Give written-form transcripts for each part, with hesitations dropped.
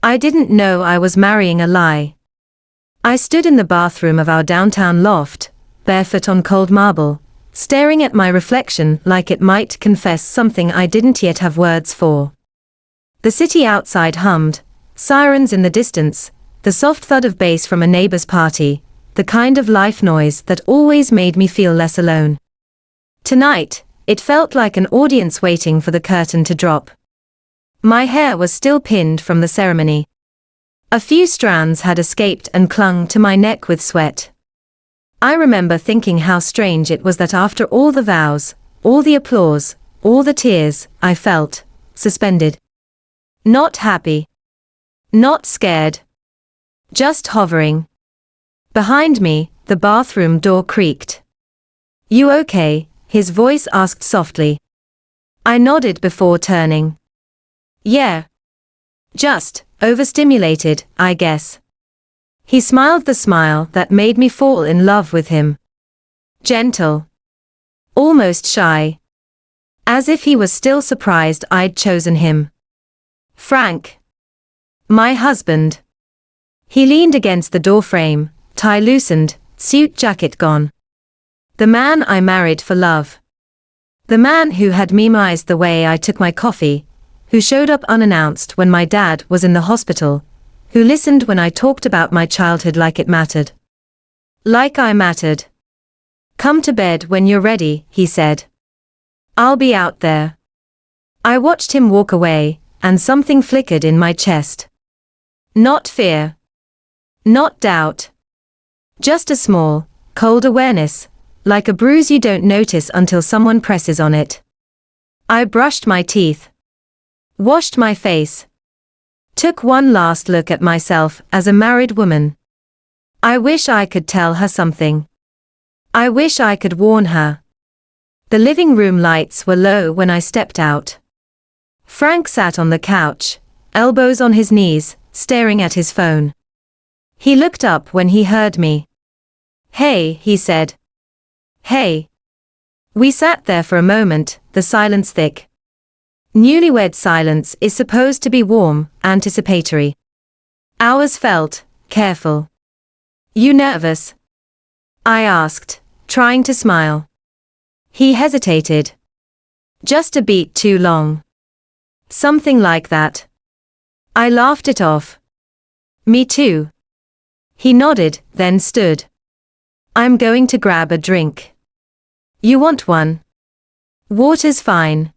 I didn't know I was marrying a lie. I stood in the bathroom of our downtown loft, barefoot on cold marble, staring at my reflection like it might confess something I didn't yet have words for. The city outside hummed, sirens in the distance, the soft thud of bass from a neighbor's party, the kind of life noise that always made me feel less alone. Tonight, it felt like an audience waiting for the curtain to drop. My hair was still pinned from the ceremony. A few strands had escaped and clung to my neck with sweat. I remember thinking how strange it was that after all the vows, all the applause, all the tears, I felt suspended. Not happy. Not scared. Just hovering. Behind me, the bathroom door creaked. "You okay?" his voice asked softly. I nodded before turning. "Yeah. Just overstimulated, I guess." He smiled the smile that made me fall in love with him. Gentle. Almost shy. As if he was still surprised I'd chosen him. "Frank. My husband." He leaned against the doorframe, tie loosened, suit jacket gone. The man I married for love. The man who had memorized the way I took my coffee, who showed up unannounced when my dad was in the hospital, who listened when I talked about my childhood like it mattered. Like I mattered. "Come to bed when you're ready," he said. "I'll be out there." I watched him walk away, and something flickered in my chest. Not fear. Not doubt. Just a small, cold awareness, like a bruise you don't notice until someone presses on it. I brushed my teeth. Washed my face. Took one last look at myself as a married woman. I wish I could tell her something. I wish I could warn her. The living room lights were low when I stepped out. Frank sat on the couch, elbows on his knees, staring at his phone. He looked up when he heard me. "Hey," he said. "Hey." We sat there for a moment, the silence thick. Newlywed silence is supposed to be warm, anticipatory. Ours felt careful. "You nervous?" I asked, trying to smile. He hesitated. "Just a beat too long." Something like that. I laughed it off. "Me too." He nodded, then stood. "I'm going to grab a drink." "You want one?" "Water's fine."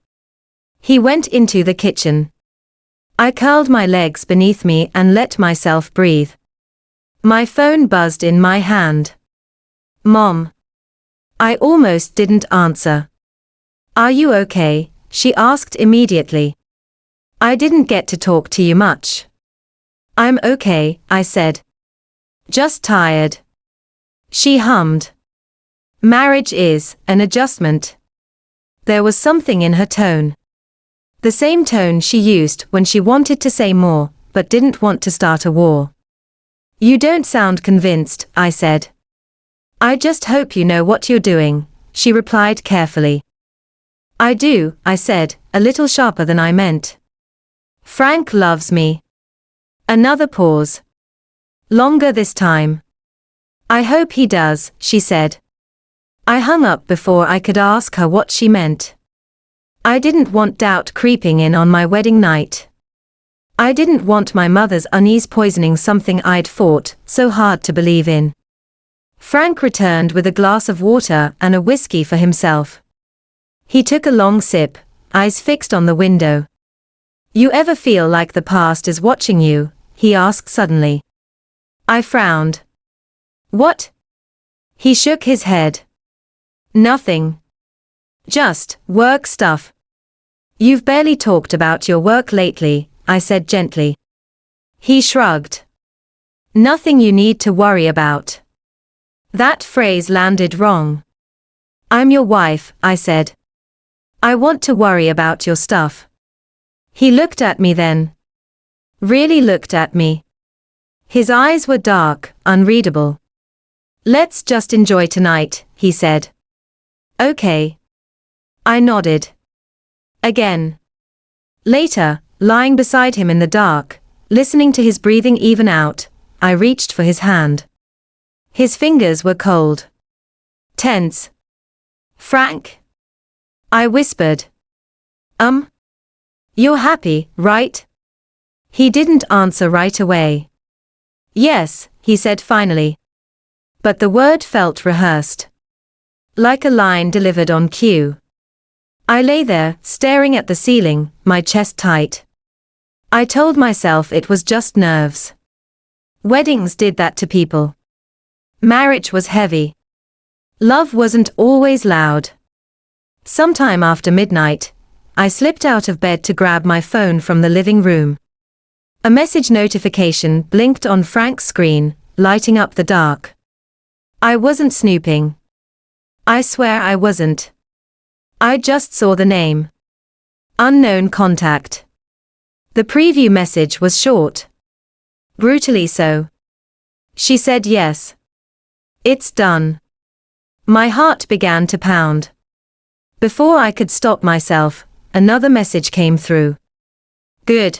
He went into the kitchen. I curled my legs beneath me and let myself breathe. My phone buzzed in my hand. "Mom." I almost didn't answer. "Are you okay?" she asked immediately. "I didn't get to talk to you much." "I'm okay," I said. "Just tired." She hummed. "Marriage is an adjustment." There was something in her tone. The same tone she used when she wanted to say more, but didn't want to start a war. "You don't sound convinced," I said. "I just hope you know what you're doing," she replied carefully. "I do," I said, a little sharper than I meant. "Frank loves me." Another pause. Longer this time. "I hope he does," she said. I hung up before I could ask her what she meant. I didn't want doubt creeping in on my wedding night. I didn't want my mother's unease poisoning something I'd fought so hard to believe in. Frank returned with a glass of water and a whiskey for himself. He took a long sip, eyes fixed on the window. "You ever feel like the past is watching you?" he asked suddenly. I frowned. "What?" He shook his head. "Nothing. Just work stuff." "You've barely talked about your work lately," I said gently. He shrugged. "Nothing you need to worry about." That phrase landed wrong. "I'm your wife," I said. "I want to worry about your stuff." He looked at me then. Really looked at me. His eyes were dark, unreadable. "Let's just enjoy tonight," he said. "Okay." I nodded. Again. Later, lying beside him in the dark, Listening to his breathing even out, I reached for his hand. His fingers were cold. Tense. "Frank?" I whispered. You're happy, right?" He didn't answer right away. "Yes," he said finally. But the word felt rehearsed. Like a line delivered on cue. I lay there, staring at the ceiling, my chest tight. I told myself it was just nerves. Weddings did that to people. Marriage was heavy. Love wasn't always loud. Sometime after midnight, I slipped out of bed to grab my phone from the living room. A message notification blinked on Frank's screen, lighting up the dark. I wasn't snooping. I swear I wasn't. I just saw the name. Unknown contact. The preview message was short. Brutally so. She said yes. It's done. My heart began to pound. Before I could stop myself, another message came through. Good.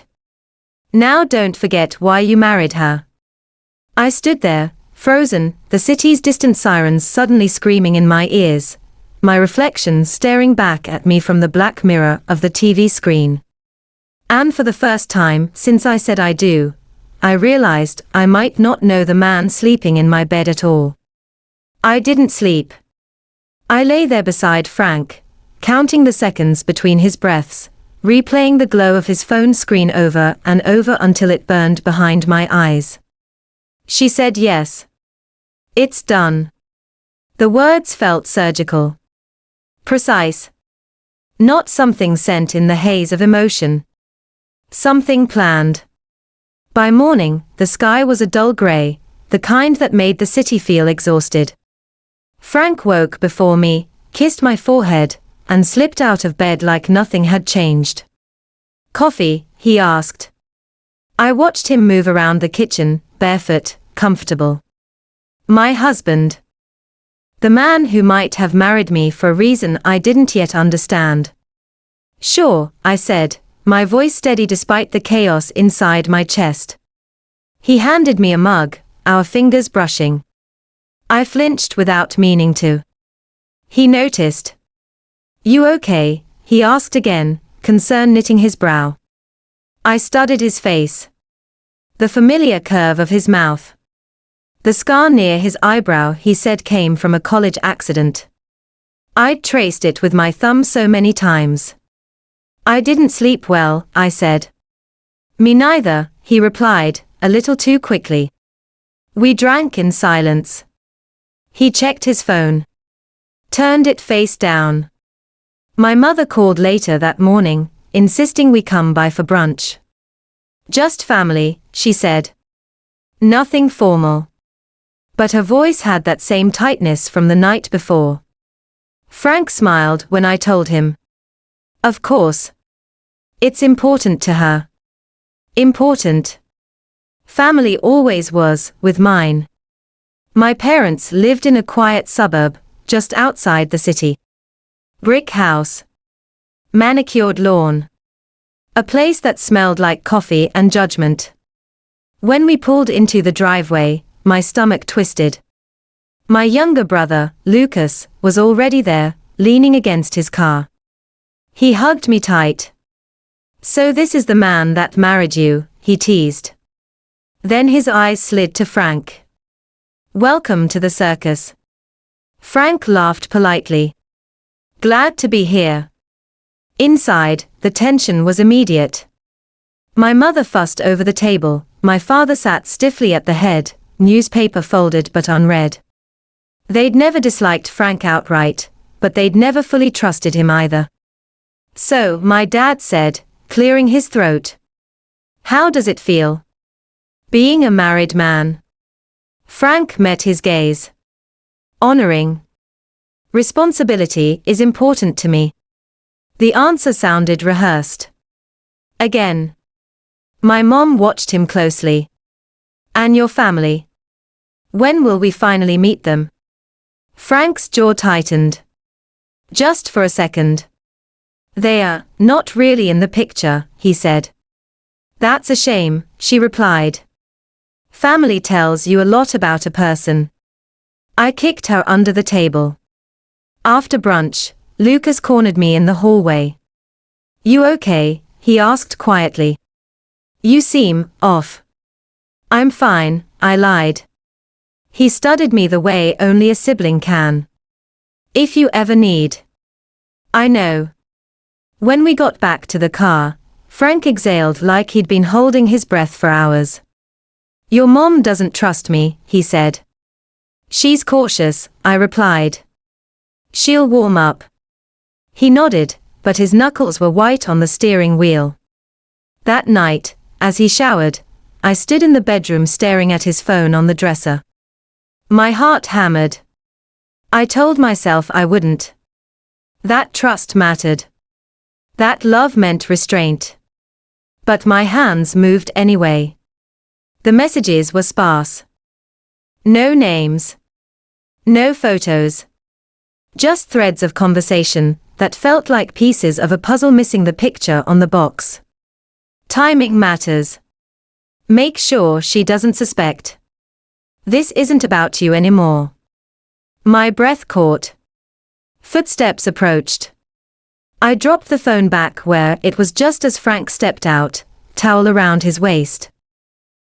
Now don't forget why you married her. I stood there, frozen, the city's distant sirens suddenly screaming in my ears, my reflection staring back at me from the black mirror of the TV screen. And for the first time since I said I do, I realized I might not know the man sleeping in my bed at all. I didn't sleep. I lay there beside Frank, counting the seconds between his breaths, replaying the glow of his phone screen over and over until it burned behind my eyes. She said yes. It's done. The words felt surgical. Precise. Not something sent in the haze of emotion. Something planned. By morning, the sky was a dull gray, the kind that made the city feel exhausted. Frank woke before me, kissed my forehead, and slipped out of bed like nothing had changed. "Coffee?" he asked. I watched him move around the kitchen, barefoot, comfortable. My husband. The man who might have married me for a reason I didn't yet understand. "Sure," I said, my voice steady despite the chaos inside my chest. He handed me a mug, our fingers brushing. I flinched without meaning to. He noticed. "You okay?" he asked again, concern knitting his brow. I studied his face. The familiar curve of his mouth. The scar near his eyebrow he said came from a college accident. I'd traced it with my thumb so many times. "I didn't sleep well," I said. "Me neither," he replied, a little too quickly. We drank in silence. He checked his phone. Turned it face down. My mother called later that morning, insisting we come by for brunch. "Just family," she said. Nothing formal. But her voice had that same tightness from the night before. Frank smiled when I told him. Of course. It's important to her. Important. Family always was, with mine. My parents lived in a quiet suburb, just outside the city. Brick house. Manicured lawn. A place that smelled like coffee and judgment. When we pulled into the driveway, my stomach twisted. My younger brother, Lucas, was already there, leaning against his car. He hugged me tight. "So this is the man that married you," he teased. Then his eyes slid to Frank. "Welcome to the circus." Frank laughed politely. "Glad to be here." Inside, the tension was immediate. My mother fussed over the table, my father sat stiffly at the head, newspaper folded but unread. They'd never disliked Frank outright, but they'd never fully trusted him either. "So," my dad said, clearing his throat. "How does it feel? Being a married man?" Frank met his gaze. "Honoring. Responsibility is important to me." The answer sounded rehearsed. Again. My mom watched him closely. "And your family? When will we finally meet them?" Frank's jaw tightened. Just for a second. "They are not really in the picture," he said. That's a shame, she replied. Family tells you a lot about a person. I kicked her under the table. After brunch, Lucas cornered me in the hallway. You okay? He asked quietly. You seem off. I'm fine, I lied. He studied me the way only a sibling can. If you ever need. I know. When we got back to the car, Frank exhaled like he'd been holding his breath for hours. Your mom doesn't trust me, he said. She's cautious, I replied. She'll warm up. He nodded, but his knuckles were white on the steering wheel. That night, as he showered, I stood in the bedroom staring at his phone on the dresser. My heart hammered. I told myself I wouldn't. That trust mattered. That love meant restraint. But my hands moved anyway. The messages were sparse. No names. No photos. Just threads of conversation that felt like pieces of a puzzle missing the picture on the box. Timing matters. Make sure she doesn't suspect. This isn't about you anymore. My breath caught. Footsteps approached. I dropped the phone back where it was just as Frank stepped out, towel around his waist.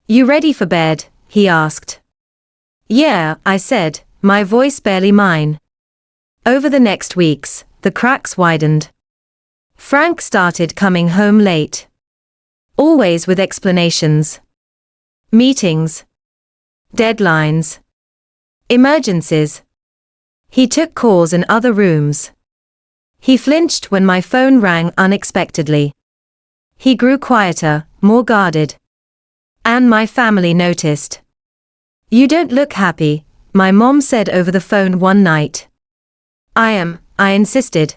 You ready for bed? He asked. Yeah, I said, my voice barely mine. Over the next weeks, the cracks widened. Frank started coming home late. Always with explanations. Meetings. Deadlines. Emergencies. He took calls in other rooms. He flinched when my phone rang unexpectedly. He grew quieter, more guarded. And my family noticed. You don't look happy, my mom said over the phone one night. I am, I insisted.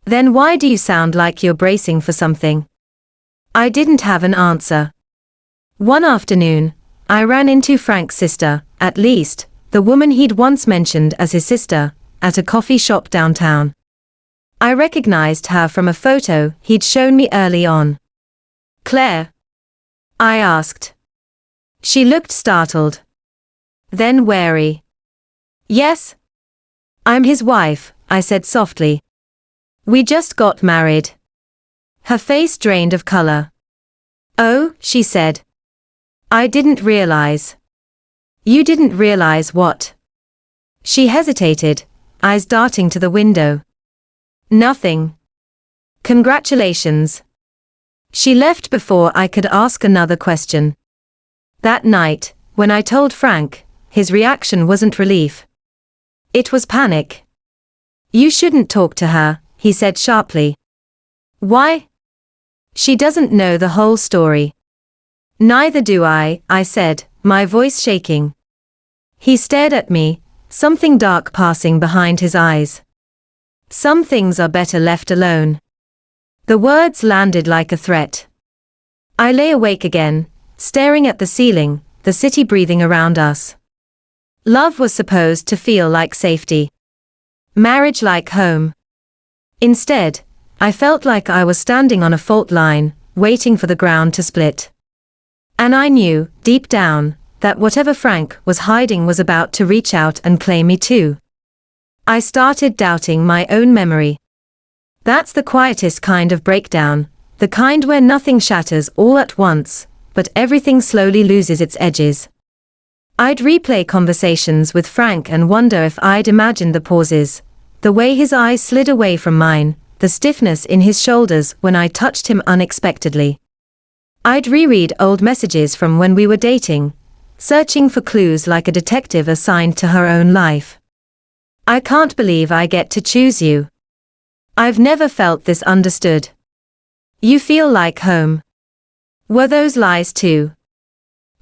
Then why do you sound like you're bracing for something? I didn't have an answer. One afternoon, I ran into Frank's sister, at least, the woman he'd once mentioned as his sister, at a coffee shop downtown. I recognized her from a photo he'd shown me early on. Claire? I asked. She looked startled. Then wary. Yes? I'm his wife, I said softly. We just got married. Her face drained of color. Oh, she said. I didn't realize. You didn't realize what? She hesitated, eyes darting to the window. Nothing. Congratulations. She left before I could ask another question. That night, when I told Frank, his reaction wasn't relief. It was panic. You shouldn't talk to her, he said sharply. Why? She doesn't know the whole story. Neither do I said, my voice shaking. He stared at me, something dark passing behind his eyes. Some things are better left alone. The words landed like a threat. I lay awake again, staring at the ceiling, the city breathing around us. Love was supposed to feel like safety. Marriage like home. Instead, I felt like I was standing on a fault line, waiting for the ground to split. And I knew, deep down, that whatever Frank was hiding was about to reach out and claim me too. I started doubting my own memory. That's the quietest kind of breakdown, the kind where nothing shatters all at once, but everything slowly loses its edges. I'd replay conversations with Frank and wonder if I'd imagined the pauses, the way his eyes slid away from mine, the stiffness in his shoulders when I touched him unexpectedly. I'd reread old messages from when we were dating, searching for clues like a detective assigned to her own life. I can't believe I get to choose you. I've never felt this understood. You feel like home. Were those lies too?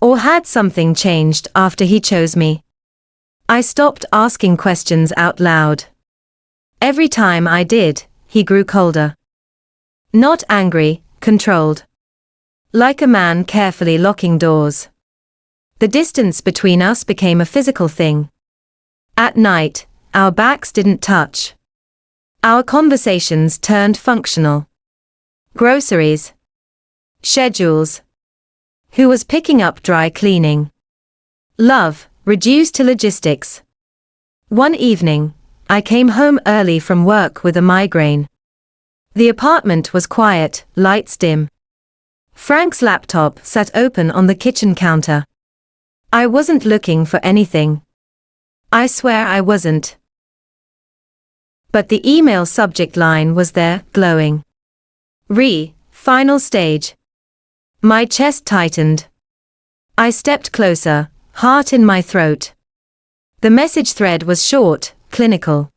Or had something changed after he chose me? I stopped asking questions out loud. Every time I did, he grew colder. Not angry, controlled. Like a man carefully locking doors. The distance between us became a physical thing. At night, our backs didn't touch. Our conversations turned functional. Groceries. Schedules. Who was picking up dry cleaning? Love, reduced to logistics. One evening, I came home early from work with a migraine. The apartment was quiet, lights dim. Frank's laptop sat open on the kitchen counter. I wasn't looking for anything. I swear I wasn't. But the email subject line was there, glowing. Final stage. My chest tightened. I stepped closer, heart in my throat. The message thread was short, clinical.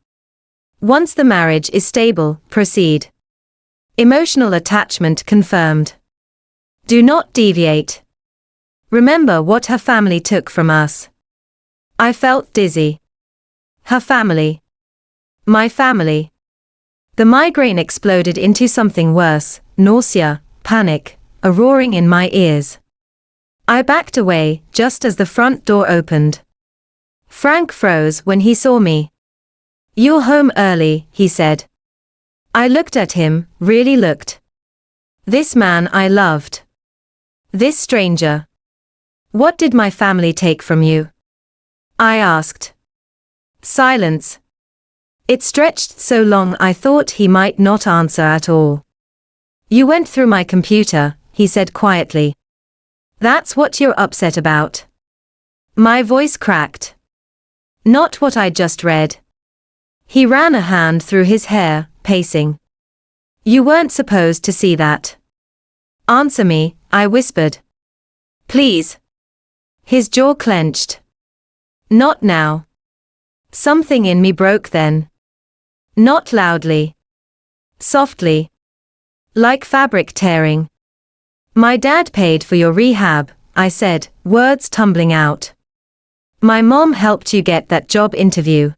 Once the marriage is stable, proceed. Emotional attachment confirmed. Do not deviate. Remember what her family took from us. I felt dizzy. Her family. My family. The migraine exploded into something worse, nausea, panic, a roaring in my ears. I backed away just as the front door opened. Frank froze when he saw me. You're home early, he said. I looked at him, really looked. This man I loved. This stranger. What did my family take from you? I asked. Silence. It stretched so long I thought he might not answer at all. You went through my computer, he said quietly. That's what you're upset about. My voice cracked. Not what I just read. He ran a hand through his hair, pacing. You weren't supposed to see that. Answer me, I whispered. Please. His jaw clenched. Not now. Something in me broke then. Not loudly. Softly. Like fabric tearing. My dad paid for your rehab, I said, words tumbling out. My mom helped you get that job interview.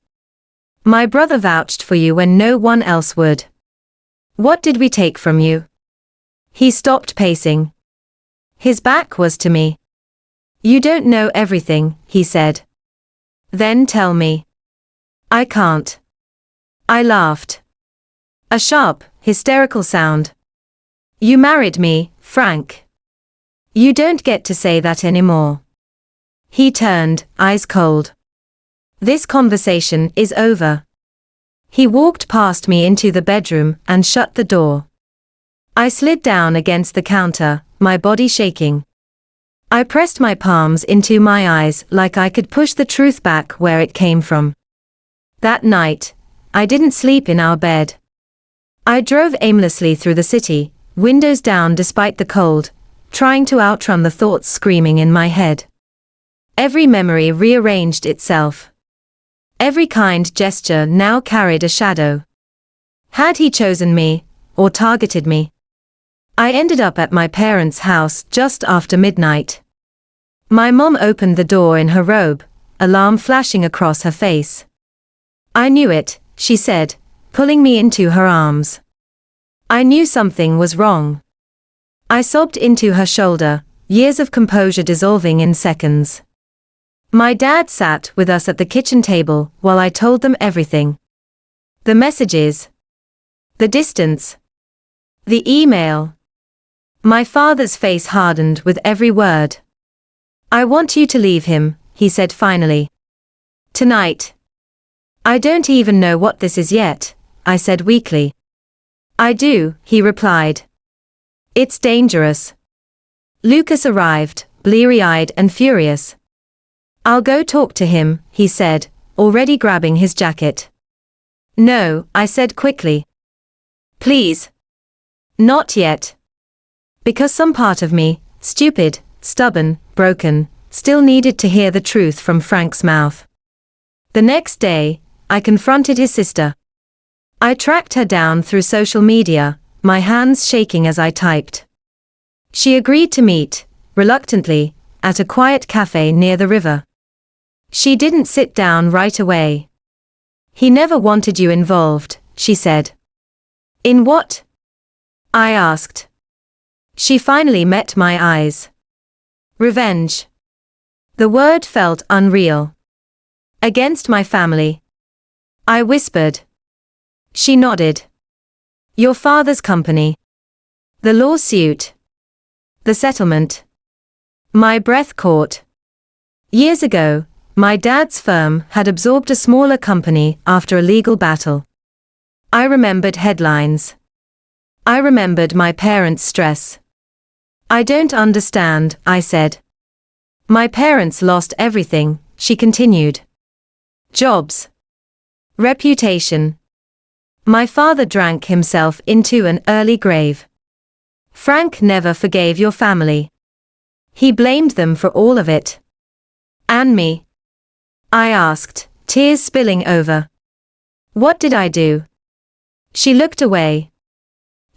My brother vouched for you when no one else would. What did we take from you? He stopped pacing. His back was to me. You don't know everything, he said. Then tell me. I can't. I laughed. A sharp, hysterical sound. You married me, Frank. You don't get to say that anymore. He turned, eyes cold. This conversation is over. He walked past me into the bedroom and shut the door. I slid down against the counter, my body shaking. I pressed my palms into my eyes like I could push the truth back where it came from. That night, I didn't sleep in our bed. I drove aimlessly through the city, windows down despite the cold, trying to outrun the thoughts screaming in my head. Every memory rearranged itself. Every kind gesture now carried a shadow. Had he chosen me, or targeted me? I ended up at my parents' house just after midnight. My mom opened the door in her robe, alarm flashing across her face. I knew it, she said, pulling me into her arms. I knew something was wrong. I sobbed into her shoulder, years of composure dissolving in seconds. My dad sat with us at the kitchen table while I told them everything. The messages. The distance. The email. My father's face hardened with every word. I want you to leave him, he said finally. Tonight. I don't even know what this is yet, I said weakly. I do, he replied. It's dangerous. Lucas arrived, bleary-eyed and furious. I'll go talk to him, he said, already grabbing his jacket. No, I said quickly. Please. Not yet. Because some part of me, stupid, stubborn, broken, still needed to hear the truth from Frank's mouth. The next day, I confronted his sister. I tracked her down through social media, my hands shaking as I typed. She agreed to meet, reluctantly, at a quiet cafe near the river. She didn't sit down right away. He never wanted you involved, she said. In what? I asked. She finally met my eyes. Revenge. The word felt unreal. Against my family. I whispered. She nodded. Your father's company. The lawsuit. The settlement. My breath caught. Years ago, my dad's firm had absorbed a smaller company after a legal battle. I remembered headlines. I remembered my parents' stress. I don't understand, I said. My parents lost everything, she continued. Jobs. Reputation. My father drank himself into an early grave. Frank never forgave your family. He blamed them for all of it. And me? I asked, tears spilling over. What did I do? She looked away.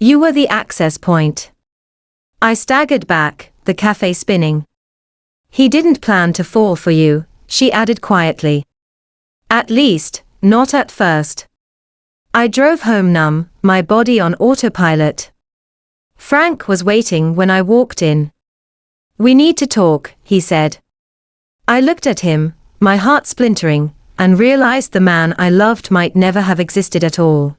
You were the access point. I staggered back, the cafe spinning. He didn't plan to fall for you, she added quietly. At least, not at first. I drove home numb, my body on autopilot. Frank was waiting when I walked in. We need to talk, he said. I looked at him, my heart splintering, and realized the man I loved might never have existed at all.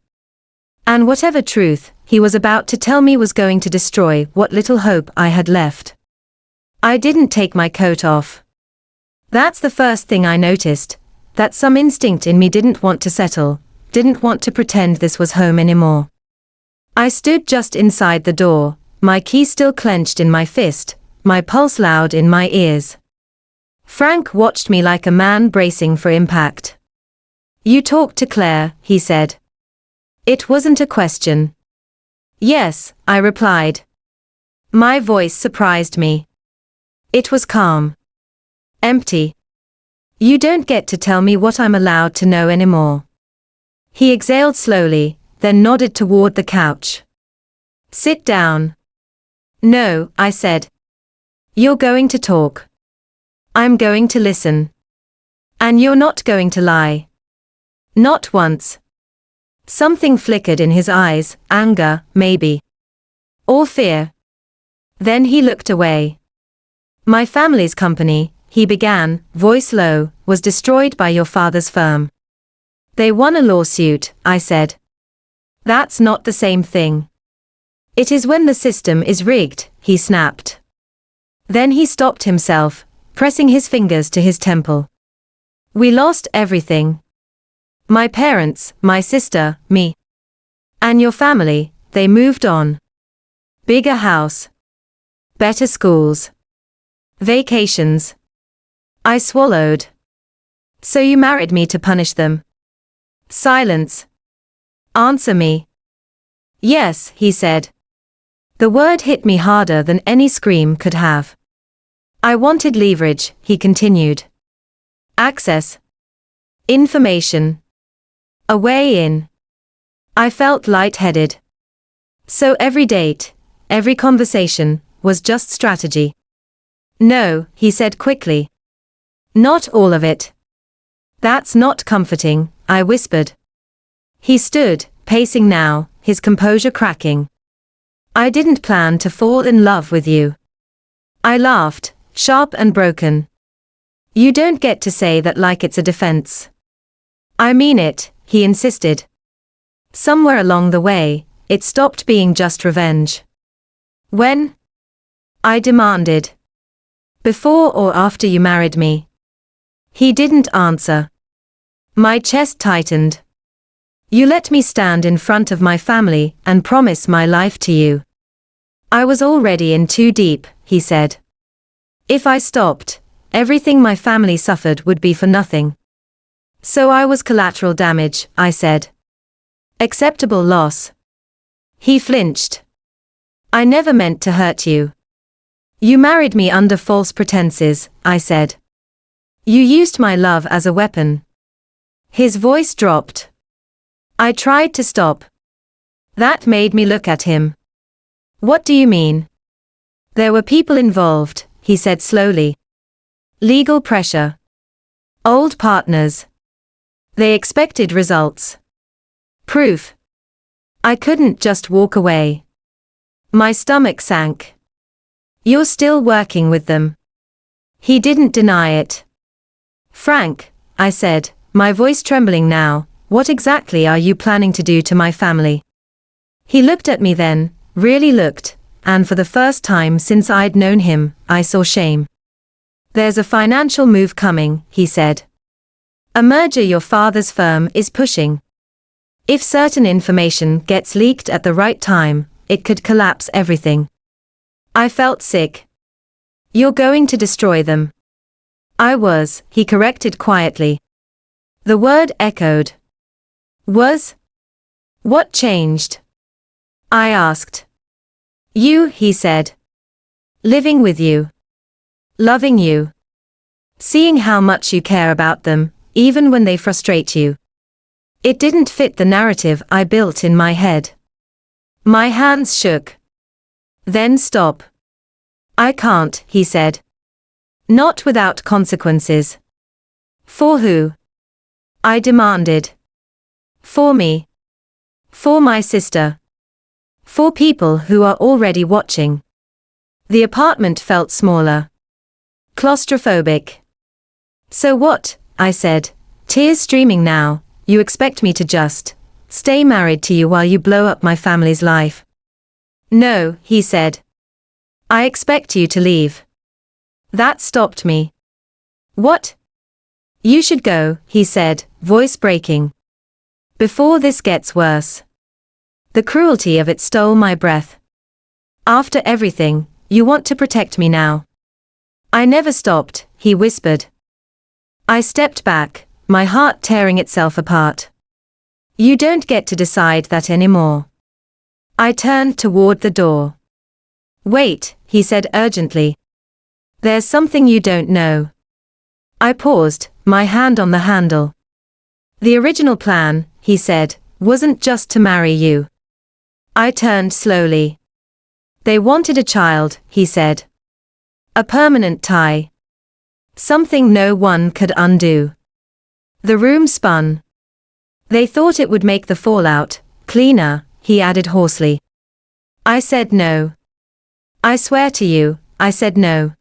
And whatever truth he was about to tell me was going to destroy what little hope I had left. I didn't take my coat off. That's the first thing I noticed, that some instinct in me didn't want to settle, didn't want to pretend this was home anymore. I stood just inside the door, my key still clenched in my fist, my pulse loud in my ears. Frank watched me like a man bracing for impact. You talked to Claire, he said. It wasn't a question. Yes, I replied. My voice surprised me. It was calm. Empty. You don't get to tell me what I'm allowed to know anymore. He exhaled slowly, then nodded toward the couch. Sit down. No, I said. You're going to talk. I'm going to listen. And you're not going to lie. Not once. Something flickered in his eyes, anger, maybe. Or fear. Then he looked away. My family's company, he began, voice low, was destroyed by your father's firm. They won a lawsuit, I said. That's not the same thing. It is when the system is rigged, he snapped. Then he stopped himself, pressing his fingers to his temple. We lost everything. My parents, my sister, me. And your family, they moved on. Bigger house. Better schools. Vacations. I swallowed. So you married me to punish them? Silence. Answer me. Yes, he said. The word hit me harder than any scream could have. I wanted leverage, he continued. Access. Information. A way in. I felt lightheaded. So every date, every conversation, was just strategy. No, he said quickly. Not all of it. That's not comforting, I whispered. He stood, pacing now, his composure cracking. I didn't plan to fall in love with you. I laughed, sharp and broken. You don't get to say that like it's a defense. I mean it, he insisted. Somewhere along the way, it stopped being just revenge. When? I demanded. Before or after you married me? He didn't answer. My chest tightened. You let me stand in front of my family and promise my life to you. I was already in too deep, he said. If I stopped, everything my family suffered would be for nothing. So I was collateral damage, I said. Acceptable loss. He flinched. I never meant to hurt you. You married me under false pretenses, I said. You used my love as a weapon. His voice dropped. I tried to stop. That made me look at him. What do you mean? There were people involved, he said slowly. Legal pressure. Old partners. They expected results. Proof. I couldn't just walk away. My stomach sank. You're still working with them. He didn't deny it. Frank, I said, my voice trembling now, what exactly are you planning to do to my family? He looked at me then, really looked, and for the first time since I'd known him, I saw shame. "There's a financial move coming," he said. "A merger your father's firm is pushing. If certain information gets leaked at the right time, it could collapse everything." I felt sick. "You're going to destroy them." "I was," he corrected quietly. The word echoed. "Was? What changed?" I asked. "You," he said. "Living with you. Loving you. Seeing how much you care about them, even when they frustrate you." It didn't fit the narrative I built in my head. My hands shook. "Then stop." "I can't," he said. "Not without consequences." "For who?" I demanded. "For me. For my sister. For people who are already watching." The apartment felt smaller. Claustrophobic. "So what?" I said, tears streaming now. "You expect me to just stay married to you while you blow up my family's life?" "No," he said. "I expect you to leave." That stopped me. "What?" "You should go," he said, voice breaking. "Before this gets worse." The cruelty of it stole my breath. "After everything, you want to protect me now." "I never stopped," he whispered. I stepped back, my heart tearing itself apart. "You don't get to decide that anymore." I turned toward the door. "Wait," he said urgently. "There's something you don't know." I paused, my hand on the handle. "The original plan," he said, "wasn't just to marry you." I turned slowly. "They wanted a child," he said. "A permanent tie. Something no one could undo." The room spun. "They thought it would make the fallout cleaner," he added hoarsely. I said no. "I swear to you," I said no.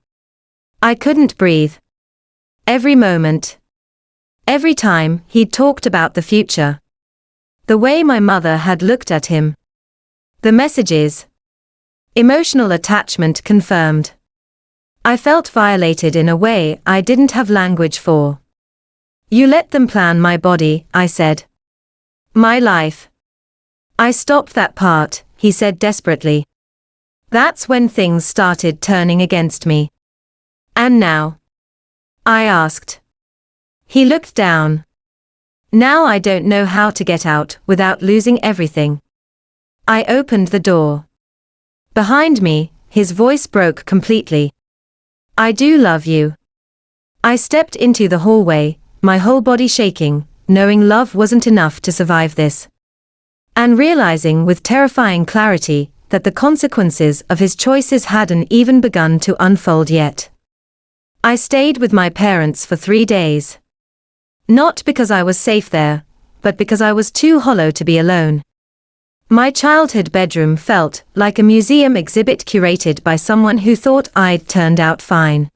I couldn't breathe. Every moment. Every time he'd talked about the future. The way my mother had looked at him. The messages. Emotional attachment confirmed. I felt violated in a way I didn't have language for. "You let them plan my body," I said. "My life." "I stopped that part," he said desperately. "That's when things started turning against me." "And now?" I asked. He looked down. "Now I don't know how to get out without losing everything." I opened the door. Behind me, his voice broke completely. "I do love you." I stepped into the hallway, my whole body shaking, knowing love wasn't enough to survive this. And realizing with terrifying clarity that the consequences of his choices hadn't even begun to unfold yet. I stayed with my parents for 3 days. Not because I was safe there, but because I was too hollow to be alone. My childhood bedroom felt like a museum exhibit curated by someone who thought I'd turned out fine.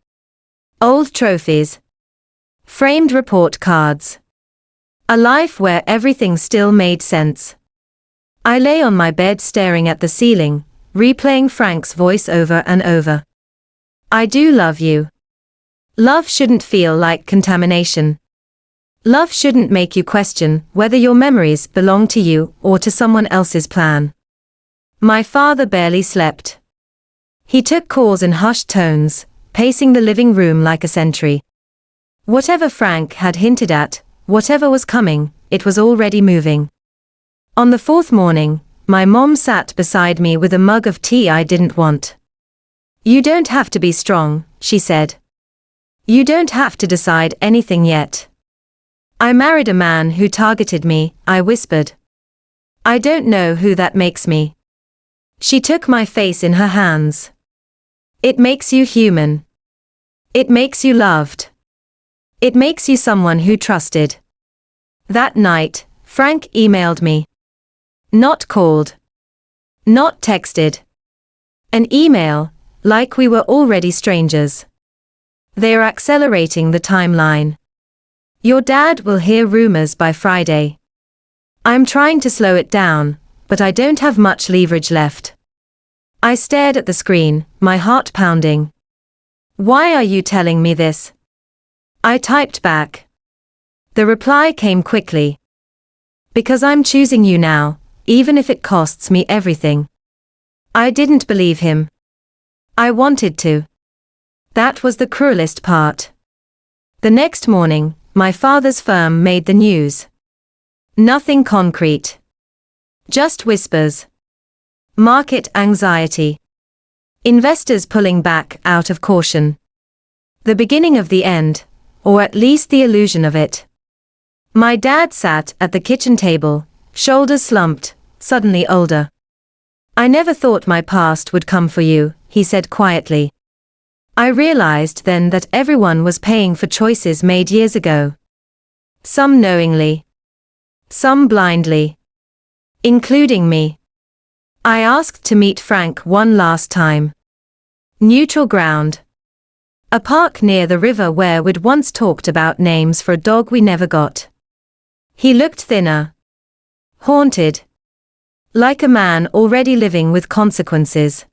Old trophies. Framed report cards. A life where everything still made sense. I lay on my bed staring at the ceiling, replaying Frank's voice over and over. "I do love you." Love shouldn't feel like contamination. Love shouldn't make you question whether your memories belong to you or to someone else's plan. My father barely slept. He took calls in hushed tones, pacing the living room like a sentry. Whatever Frank had hinted at, whatever was coming, it was already moving. On the 4th morning, my mom sat beside me with a mug of tea I didn't want. "You don't have to be strong," she said. "You don't have to decide anything yet." "I married a man who targeted me," I whispered. "I don't know who that makes me." She took my face in her hands. "It makes you human. It makes you loved. It makes you someone who trusted." That night, Frank emailed me. Not called. Not texted. An email, like we were already strangers. They're accelerating the timeline. "Your dad will hear rumors by Friday." I'm trying to slow it down, but I don't have much leverage left. I stared at the screen, my heart pounding. Why are you telling me this? I typed back. The reply came quickly. Because I'm choosing you now, even if it costs me everything. I didn't believe him. I wanted to. That was the cruelest part. The next morning, my father's firm made the news. Nothing concrete. Just whispers. Market anxiety. Investors pulling back out of caution. The beginning of the end, or at least the illusion of it. My dad sat at the kitchen table, shoulders slumped, suddenly older. I never thought my past would come for you, he said quietly. I realized then that everyone was paying for choices made years ago. Some knowingly. Some blindly. Including me. I asked to meet Frank one last time. Neutral ground. A park near the river where we'd once talked about names for a dog we never got. He looked thinner. Haunted. Like a man already living with consequences.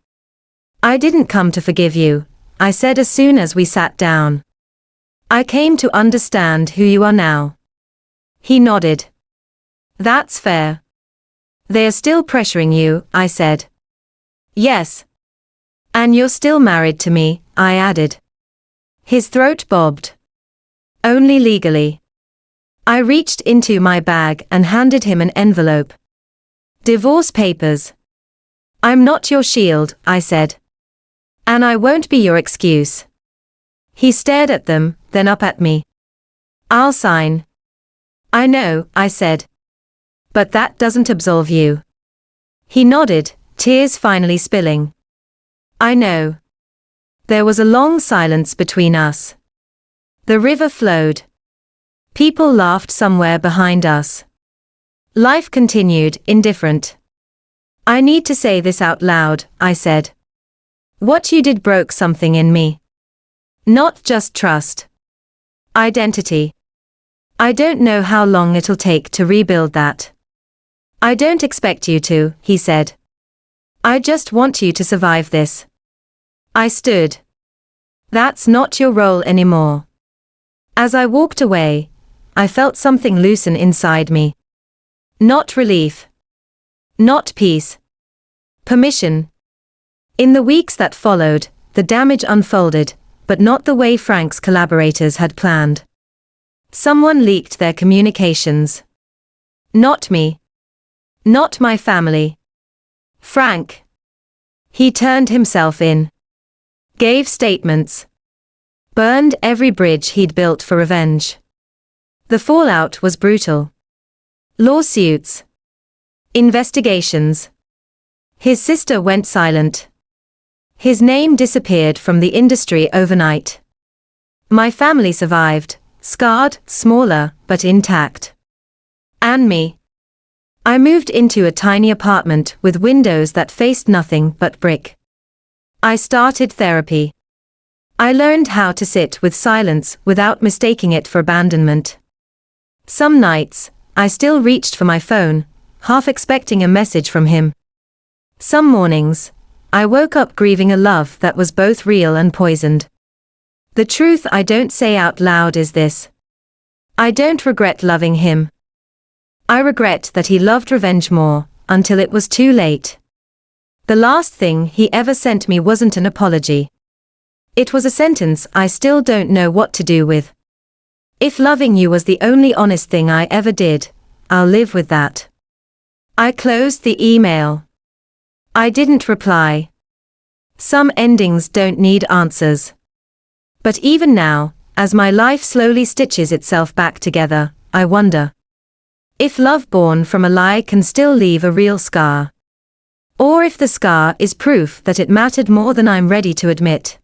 I didn't come to forgive you, I said as soon as we sat down. I came to understand who you are now. He nodded. That's fair. They are still pressuring you, I said. Yes. And you're still married to me, I added. His throat bobbed. Only legally. I reached into my bag and handed him an envelope. Divorce papers. I'm not your shield, I said. And I won't be your excuse. He stared at them, then up at me. I'll sign. I know, I said. But that doesn't absolve you. He nodded, tears finally spilling. I know. There was a long silence between us. The river flowed. People laughed somewhere behind us. Life continued, indifferent. I need to say this out loud, I said. What you did broke something in me. Not just trust. Identity. I don't know how long it'll take to rebuild that. I don't expect you to, he said. I just want you to survive this. I stood. That's not your role anymore. As I walked away, I felt something loosen inside me. Not relief. Not peace. Permission. In the weeks that followed, the damage unfolded, but not the way Frank's collaborators had planned. Someone leaked their communications. Not me. Not my family. Frank. He turned himself in. Gave statements. Burned every bridge he'd built for revenge. The fallout was brutal. Lawsuits. Investigations. His sister went silent. His name disappeared from the industry overnight. My family survived, scarred, smaller, but intact. And me. I moved into a tiny apartment with windows that faced nothing but brick. I started therapy. I learned how to sit with silence without mistaking it for abandonment. Some nights, I still reached for my phone, half expecting a message from him. Some mornings, I woke up grieving a love that was both real and poisoned. The truth I don't say out loud is this. I don't regret loving him. I regret that he loved revenge more, until it was too late. The last thing he ever sent me wasn't an apology. It was a sentence I still don't know what to do with. If loving you was the only honest thing I ever did, I'll live with that. I closed the email. I didn't reply. Some endings don't need answers. But even now, as my life slowly stitches itself back together, I wonder if love born from a lie can still leave a real scar. Or if the scar is proof that it mattered more than I'm ready to admit.